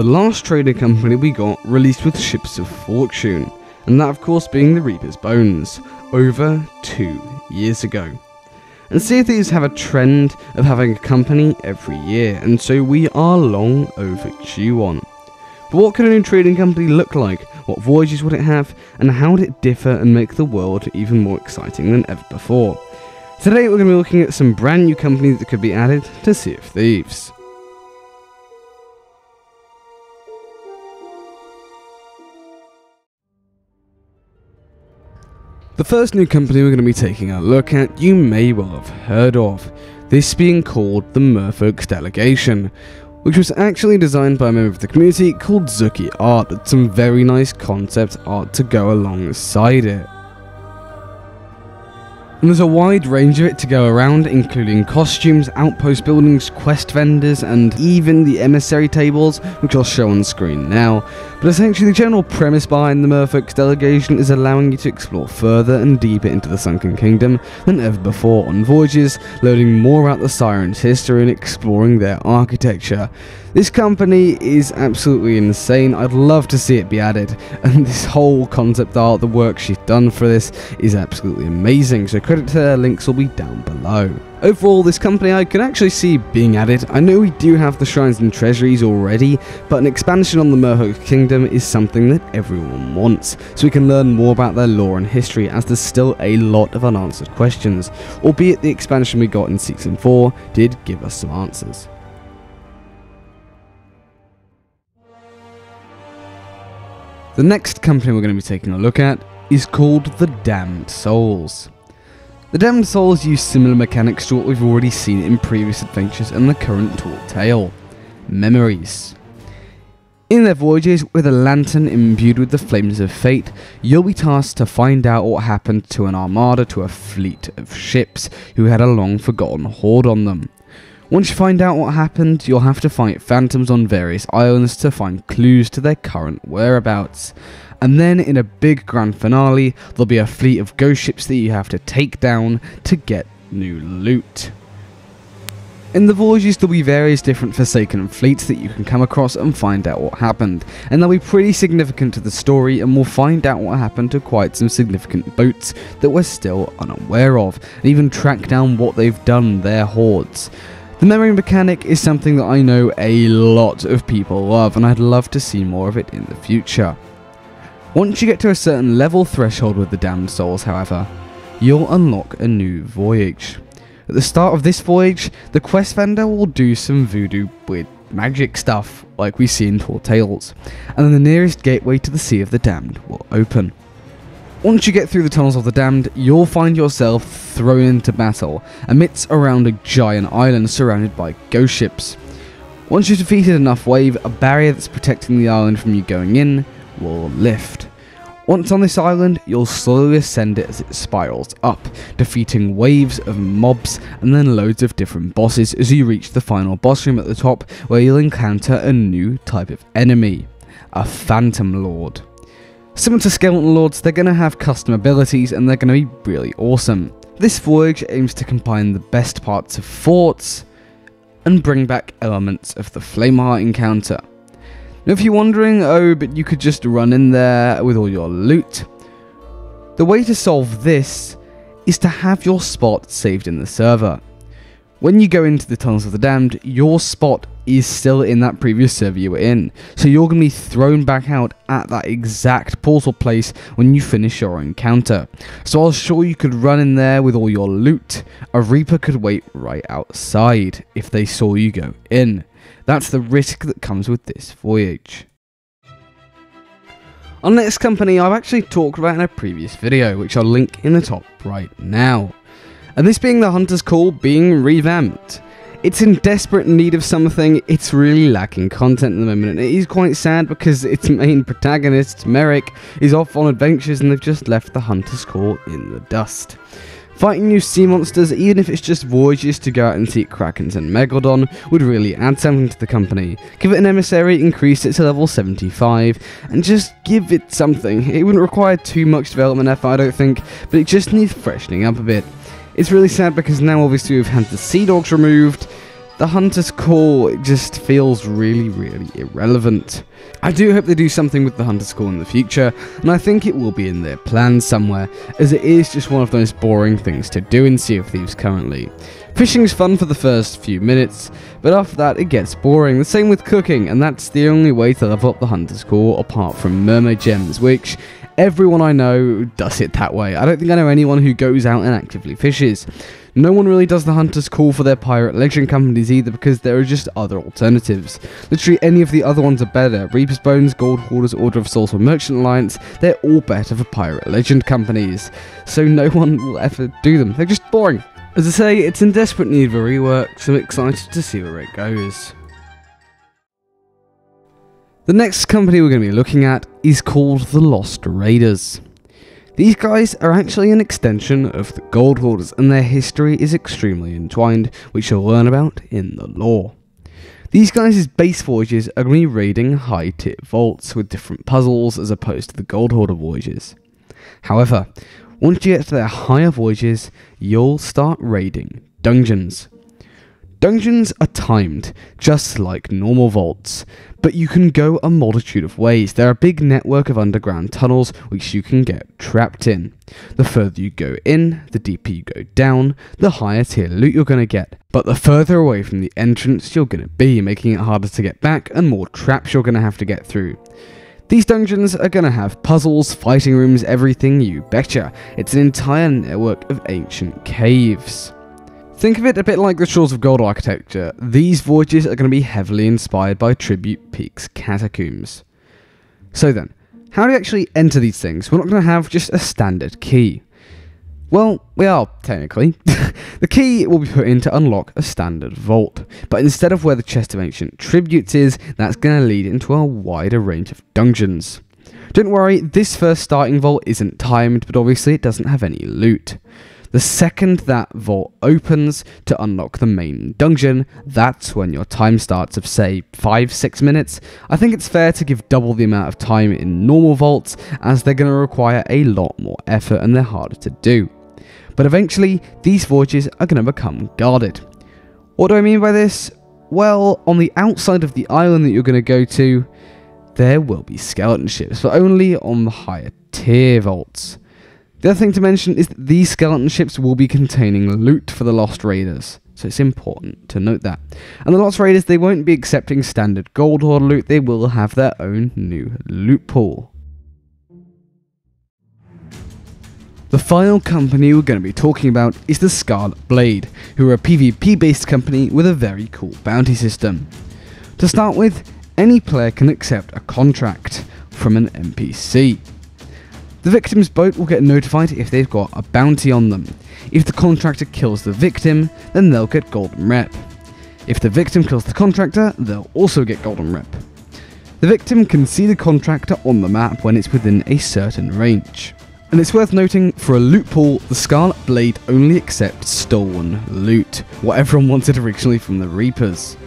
last trading company we got released with Ships of Fortune, and that of course being the Reaper's Bones, over 2 years ago. And Sea of Thieves have a trend of having a company every year, and so we are long overdue one. But what could a new trading company look like? What voyages would it have? And how would it differ and make the world even more exciting than ever before? Today we're going to be looking at some brand new companies that could be added to Sea of Thieves. The first new company we're going to be taking a look at you may well have heard of, this being called the Merfolk Delegation, which was actually designed by a member of the community called Zuki Art with some very nice concept art to go alongside it. And there's a wide range of it to go around, including costumes, outpost buildings, quest vendors, and even the emissary tables, which I'll show on screen now. But essentially the general premise behind the Merfolk Delegation is allowing you to explore further and deeper into the Sunken Kingdom than ever before on voyages, learning more about the Sirens' history and exploring their architecture. This company is absolutely insane. I'd love to see it be added, and this whole concept art, the work she's done for this is absolutely amazing, so credit to her, links will be down below. Overall, this company I can actually see being added. I know we do have the shrines and treasuries already, but an expansion on the Merfolk Kingdom is something that everyone wants, so we can learn more about their lore and history, as there's still a lot of unanswered questions, albeit the expansion we got in Season 4 did give us some answers. The next company we're going to be taking a look at is called the Damned Souls. The Damned Souls use similar mechanics to what we've already seen in previous adventures and the current tall tale, Memories. In their voyages, with a lantern imbued with the flames of fate, you'll be tasked to find out what happened to an armada to a fleet of ships who had a long forgotten hoard on them. Once you find out what happened, you'll have to fight phantoms on various islands to find clues to their current whereabouts. And then in a big grand finale, there'll be a fleet of ghost ships that you have to take down to get new loot. In the voyages, there'll be various different Forsaken fleets that you can come across and find out what happened, and they'll be pretty significant to the story, and we'll find out what happened to quite some significant boats that we're still unaware of, and even track down what they've done, their hoards. The memory mechanic is something that I know a lot of people love, and I'd love to see more of it in the future. Once you get to a certain level threshold with the Damned Souls, however, you'll unlock a new voyage. At the start of this voyage, the quest vendor will do some voodoo with magic stuff, like we see in Tall Tales, and then the nearest gateway to the Sea of the Damned will open. Once you get through the tunnels of the Damned, you'll find yourself thrown into battle, amidst around a giant island surrounded by ghost ships. Once you've defeated enough wave, a barrier that's protecting the island from you going in will lift. Once on this island, you'll slowly ascend it as it spirals up, defeating waves of mobs and then loads of different bosses as you reach the final boss room at the top, where you'll encounter a new type of enemy, a Phantom Lord. Similar to Skeleton Lords, they're going to have custom abilities and they're going to be really awesome. This voyage aims to combine the best parts of forts and bring back elements of the Flameheart encounter. Now if you're wondering, oh, but you could just run in there with all your loot, the way to solve this is to have your spot saved in the server. When you go into the Tunnels of the Damned, your spot is still in that previous server you were in, so you're going to be thrown back out at that exact portal place when you finish your encounter. So I'll show you could run in there with all your loot. A Reaper could wait right outside if they saw you go in. That's the risk that comes with this voyage. Our next company I've actually talked about in a previous video, which I'll link in the top right now. And this being the Hunter's Call being revamped. It's in desperate need of something. It's really lacking content at the moment, and it is quite sad because its main protagonist, Merrick, is off on adventures and they've just left the Hunter's Call in the dust. Fighting new sea monsters, even if it's just voyages to go out and seek Krakens and Megalodon, would really add something to the company. Give it an emissary, increase it to level 75, and just give it something. It wouldn't require too much development effort, I don't think, but it just needs freshening up a bit. It's really sad because now obviously we've had the Sea Dogs removed, the Hunter's Call just feels really irrelevant. I do hope they do something with the Hunter's Call in the future, and I think it will be in their plans somewhere, as it is just one of those boring things to do in Sea of Thieves currently. Fishing's fun for the first few minutes, but after that it gets boring. The same with cooking, and that's the only way to level up the Hunter's Call apart from mermaid gems, which everyone I know does it that way. I don't think I know anyone who goes out and actively fishes. No one really does the Hunter's Call for their pirate legend companies either, because there are just other alternatives. Literally any of the other ones are better. Reaper's Bones, Gold Hoarders, Order of Souls, or Merchant Alliance, they're all better for pirate legend companies. So no one will ever do them. They're just boring. As I say, it's in desperate need of a rework, so I'm excited to see where it goes. The next company we're going to be looking at is called the Lost Raiders. These guys are actually an extension of the Gold Hoarders, and their history is extremely entwined, which you'll learn about in the lore. These guys' base voyages are going to be raiding high-tier vaults with different puzzles as opposed to the Gold Hoarder voyages. However, once you get to their higher voyages, you'll start raiding dungeons. Dungeons are timed, just like normal vaults, but you can go a multitude of ways. There are a big network of underground tunnels which you can get trapped in. The further you go in, the deeper you go down, the higher tier loot you're going to get. But the further away from the entrance you're going to be, making it harder to get back and more traps you're going to have to get through. These dungeons are going to have puzzles, fighting rooms, everything, you betcha. It's an entire network of ancient caves. Think of it a bit like the Shores of Gold architecture. These voyages are going to be heavily inspired by Tribute Peak's catacombs. So then, how do you actually enter these things? We're not going to have just a standard key. Well, we are, technically. The key will be put in to unlock a standard vault, but instead of where the Chest of Ancient Tributes is, that's going to lead into a wider range of dungeons. Don't worry, this first starting vault isn't timed, but obviously it doesn't have any loot. The second that vault opens to unlock the main dungeon, that's when your time starts of, say, 5-6 minutes. I think it's fair to give double the amount of time in normal vaults, as they're going to require a lot more effort and they're harder to do. But eventually, these voyages are going to become guarded. What do I mean by this? Well, on the outside of the island that you're going to go to, there will be skeleton ships, but only on the higher tier vaults. The other thing to mention is that these skeleton ships will be containing loot for the Lost Raiders, so it's important to note that. And the Lost Raiders, they won't be accepting standard Gold Hoarder loot, they will have their own new loot pool. The final company we're going to be talking about is the Scarlet Blade, who are a PvP based company with a very cool bounty system. To start with, any player can accept a contract from an NPC. The victim's boat will get notified if they've got a bounty on them. If the contractor kills the victim, then they'll get golden rep. If the victim kills the contractor, they'll also get golden rep. The victim can see the contractor on the map when it's within a certain range. And it's worth noting, for a loot pool, the Scarlet Blade only accepts stolen loot, what everyone wanted originally from the Reapers.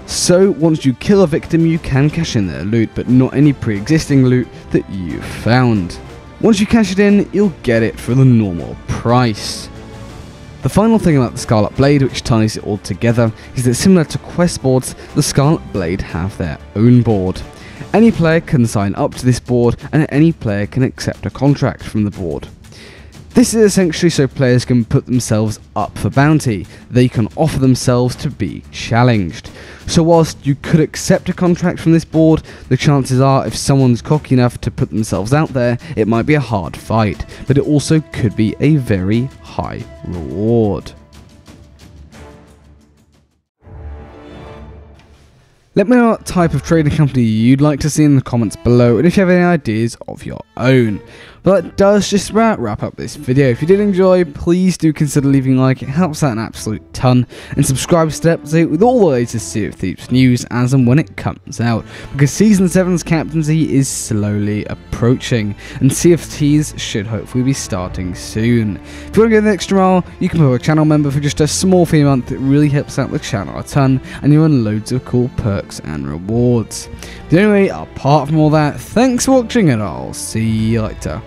So once you kill a victim, you can cash in their loot, but not any pre-existing loot that you've found. Once you cash it in, you'll get it for the normal price. The final thing about the Scarlet Blade, which ties it all together, is that similar to quest boards, the Scarlet Blade have their own board. Any player can sign up to this board, and any player can accept a contract from the board. This is essentially so players can put themselves up for bounty. They can offer themselves to be challenged. So whilst you could accept a contract from this board, the chances are if someone's cocky enough to put themselves out there, it might be a hard fight, but it also could be a very high reward. Let me know what type of trading company you'd like to see in the comments below, and if you have any ideas of your own. But that does just about wrap up this video. If you did enjoy, please do consider leaving a like, it helps out an absolute ton, and subscribe to stay up to date with all the latest Sea of Thieves news as and when it comes out, because Season 7's captaincy is slowly approaching, and Sea of Thieves should hopefully be starting soon. If you want to go the extra mile, you can become a channel member for just a small fee a month. It really helps out the channel a ton, and you earn loads of cool perks and rewards. But anyway, apart from all that, thanks for watching, and I'll see you later.